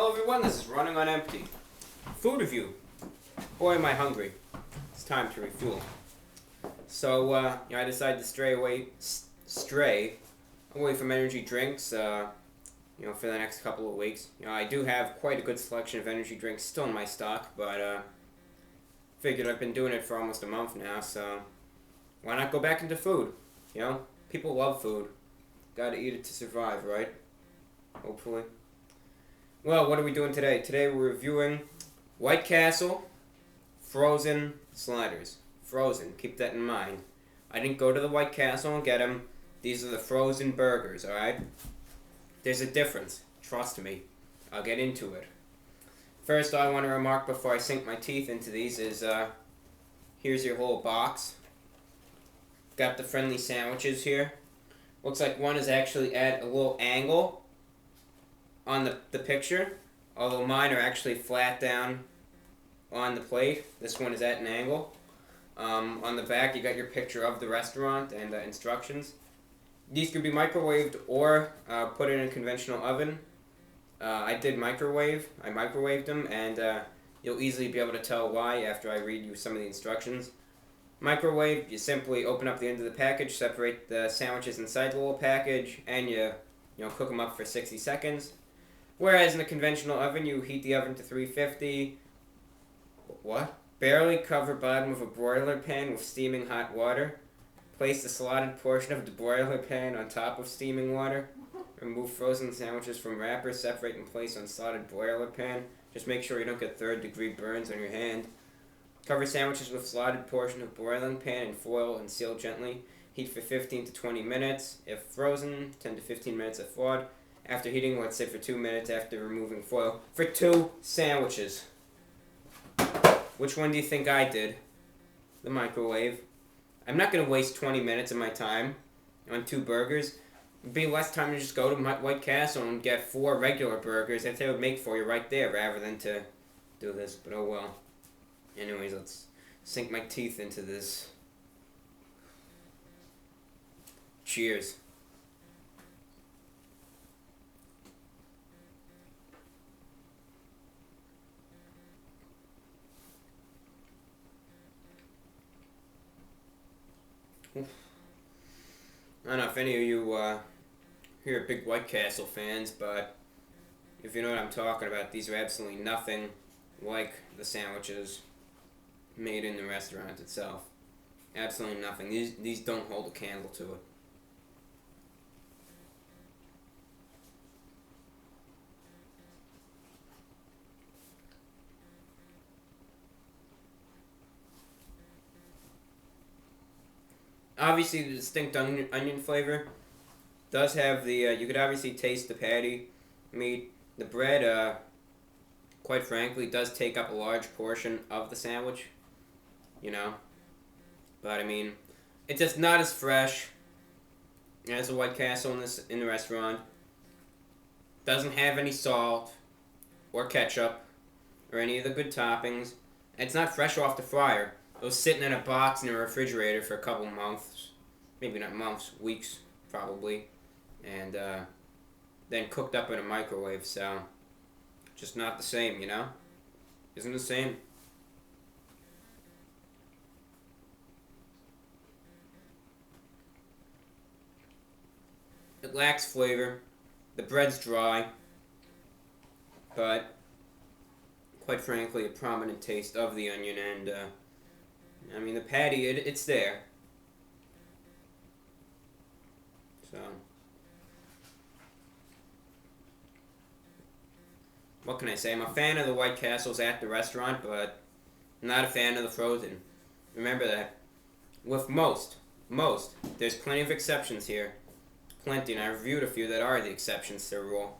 Hello everyone, this is Running on Empty. Food review. Boy am I hungry. It's time to refuel. So, I decided to stray away from energy drinks, for the next couple of weeks. I do have quite a good selection of energy drinks still in my stock, but, figured I've been doing it for almost a month now, so why not go back into food? People love food. Gotta eat it to survive, right? Hopefully. Well, what are we doing today? Today we're reviewing White Castle frozen sliders. Frozen, keep that in mind. I didn't go to the White Castle and get them. These are the frozen burgers, alright? There's a difference. Trust me. I'll get into it. First, I want to remark before I sink my teeth into these is, here's your whole box. Got the friendly sandwiches here. Looks like one is actually at a little angle on the picture, although mine are actually flat down on the plate. This one is at an angle. On the back, you got your picture of the restaurant and instructions. These could be microwaved or put in a conventional oven. I microwaved them, and you'll easily be able to tell why after I read you some of the instructions. Microwave, you simply open up the end of the package, separate the sandwiches inside the little package, and you cook them up for 60 seconds. Whereas in a conventional oven, you heat the oven to 350. Barely cover bottom of a broiler pan with steaming hot water. Place the slotted portion of the broiler pan on top of steaming water. Remove frozen sandwiches from wrapper, separate and place on slotted broiler pan. Just make sure you don't get third-degree burns on your hand. Cover sandwiches with slotted portion of broiling pan in foil and seal gently. Heat for 15 to 20 minutes. If frozen, 10 to 15 minutes if thawed. After heating, let's say for 2 minutes after removing foil. For 2 sandwiches. Which one do you think I did? The microwave. I'm not going to waste 20 minutes of my time on 2 burgers. It'd be less time to just go to White Castle and get 4 regular burgers that they would make for you right there rather than to do this. But oh well. Anyways, let's sink my teeth into this. Cheers. I don't know if any of you here are big White Castle fans, but if you know what I'm talking about, these are absolutely nothing like the sandwiches made in the restaurant itself. Absolutely nothing. These don't hold a candle to it. Obviously, the distinct onion flavor does have the, you could obviously taste the patty meat. The bread, quite frankly, does take up a large portion of the sandwich, But, I mean, it's just not as fresh as the White Castle in the restaurant. Doesn't have any salt or ketchup or any of the good toppings. And it's not fresh off the fryer. It was sitting in a box in a refrigerator for a couple months. Maybe not months, weeks, probably. And then cooked up in a microwave, so just not the same, Isn't the same. It lacks flavor. The bread's dry. But, quite frankly, a prominent taste of the onion and, the patty, it's there. So, what can I say? I'm a fan of the White Castles at the restaurant, but not a fan of the frozen. Remember that. With most, there's plenty of exceptions here. Plenty, and I reviewed a few that are the exceptions to the rule.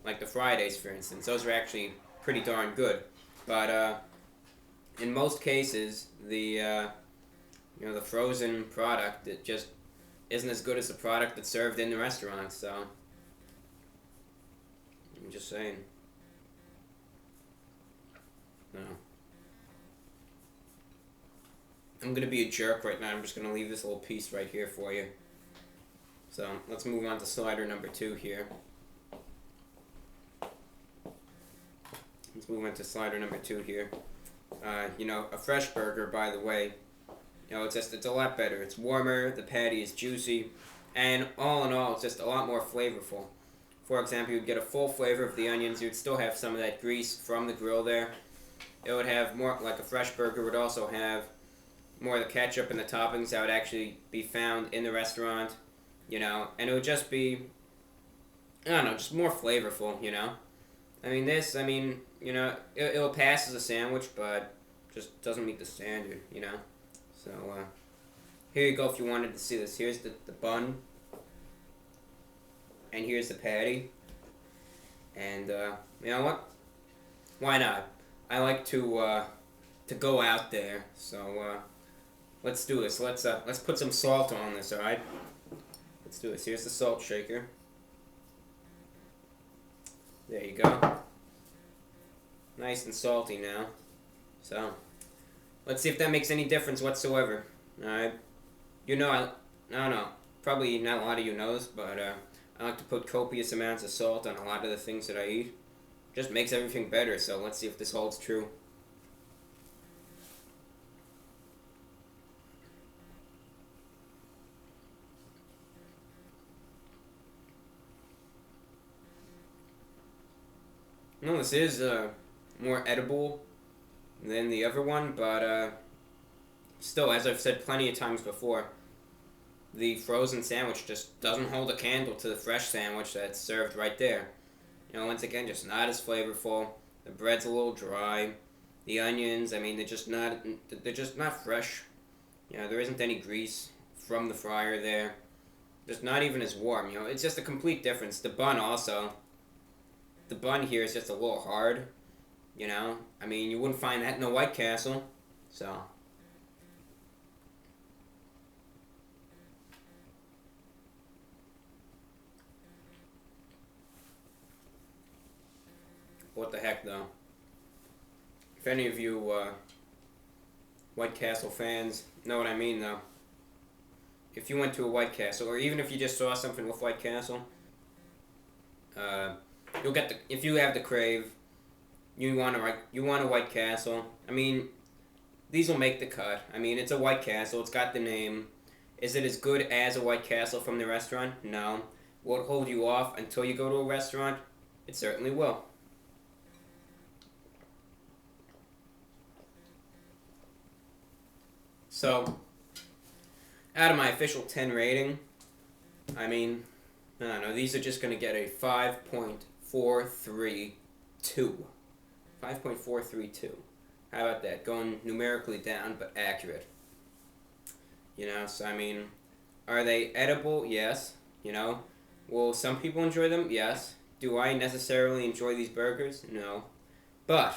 Like the Fridays, for instance. Those are actually pretty darn good. But, in most cases, the frozen product, it just isn't as good as the product that's served in the restaurant, so I'm just saying. No. I'm gonna be a jerk right now. I'm just gonna leave this little piece right here for you. So, let's move on to slider number 2 here. let's move on to slider number 2 here. A fresh burger, by the way, it's a lot better. It's warmer, the patty is juicy, and all in all, it's just a lot more flavorful. For example, you'd get a full flavor of the onions. You'd still have some of that grease from the grill there. It would have more, like a fresh burger would also have more of the ketchup and the toppings that would actually be found in the restaurant, and it would just be, I don't know, just more flavorful. It'll pass as a sandwich, but just doesn't meet the standard. So, here you go if you wanted to see this. Here's the bun, and here's the patty, and, you know what? Why not? I like to go out there, so, let's do this. Let's put some salt on this, alright? Let's do this. Here's the salt shaker. There you go. Nice and salty now. So, let's see if that makes any difference whatsoever. Alright? I don't know. Probably not a lot of you knows, but I like to put copious amounts of salt on a lot of the things that I eat. Just makes everything better, so let's see if this holds true. No, this is more edible than the other one, but still, as I've said plenty of times before, the frozen sandwich just doesn't hold a candle to the fresh sandwich that's served right there. Once again, just not as flavorful. The bread's a little dry. The onions, they're just not fresh. There isn't any grease from the fryer there. Just not even as warm. It's just a complete difference. The bun also. The bun here is just a little hard. You wouldn't find that in a White Castle. So. What the heck, though? If any of you White Castle fans know what I mean, though. If you went to a White Castle, or even if you just saw something with White Castle, you'll get if you have the crave, you want a White Castle. These will make the cut. It's a White Castle. It's got the name. Is it as good as a White Castle from the restaurant? No. Will it hold you off until you go to a restaurant? It certainly will. So, out of my official 10 rating, I don't know, these are just going to get a 5.432. 5.432. How about that? Going numerically down, but accurate. Are they edible? Yes. Will some people enjoy them? Yes. Do I necessarily enjoy these burgers? No. But,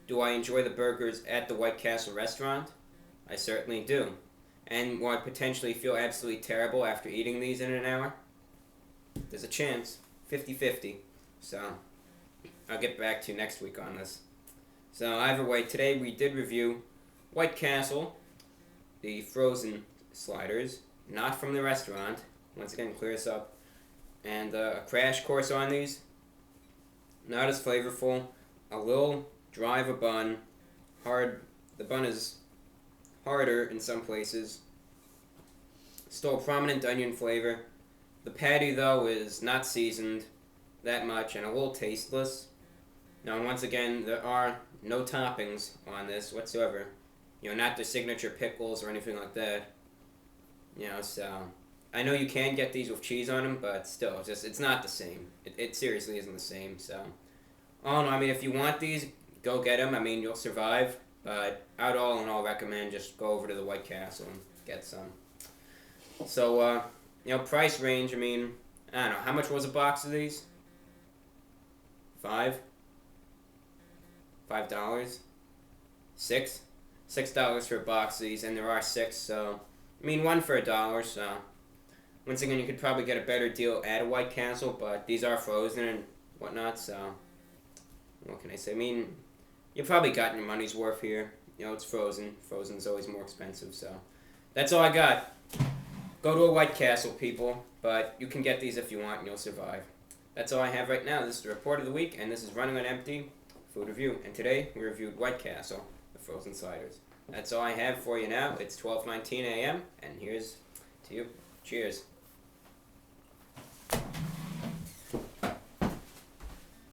do I enjoy the burgers at the White Castle restaurant? I certainly do. And will I potentially feel absolutely terrible after eating these in an hour? There's a chance. 50-50. So, I'll get back to you next week on this. So, either way, today we did review White Castle, the frozen sliders, not from the restaurant. Once again, clear this up. And a crash course on these. Not as flavorful. A little dry of a bun. Hard. The bun is harder in some places. Still a prominent onion flavor. The patty, though, is not seasoned that much and a little tasteless. Now, once again, there are no toppings on this whatsoever. Not the signature pickles or anything like that. So I know you can get these with cheese on them, but still, it's not the same. It seriously isn't the same. So, all in all, if you want these, go get them. You'll survive. But I'd all in all recommend just go over to the White Castle and get some. So, price range, I don't know. How much was a box of these? $5? $5? $6? $6 for a box of these, and there are 6, so... one for $1, so... Once again, you could probably get a better deal at a White Castle, but these are frozen and whatnot, so... What can I say? You've probably gotten your money's worth here. It's frozen. Frozen's always more expensive, so... That's all I got. Go to a White Castle, people, but you can get these if you want and you'll survive. That's all I have right now. This is the Report of the Week, and this is Running on Empty. food review. And today we reviewed White Castle, the frozen sliders. That's all I have for you now. It's 12:19 a.m. and here's to you. Cheers.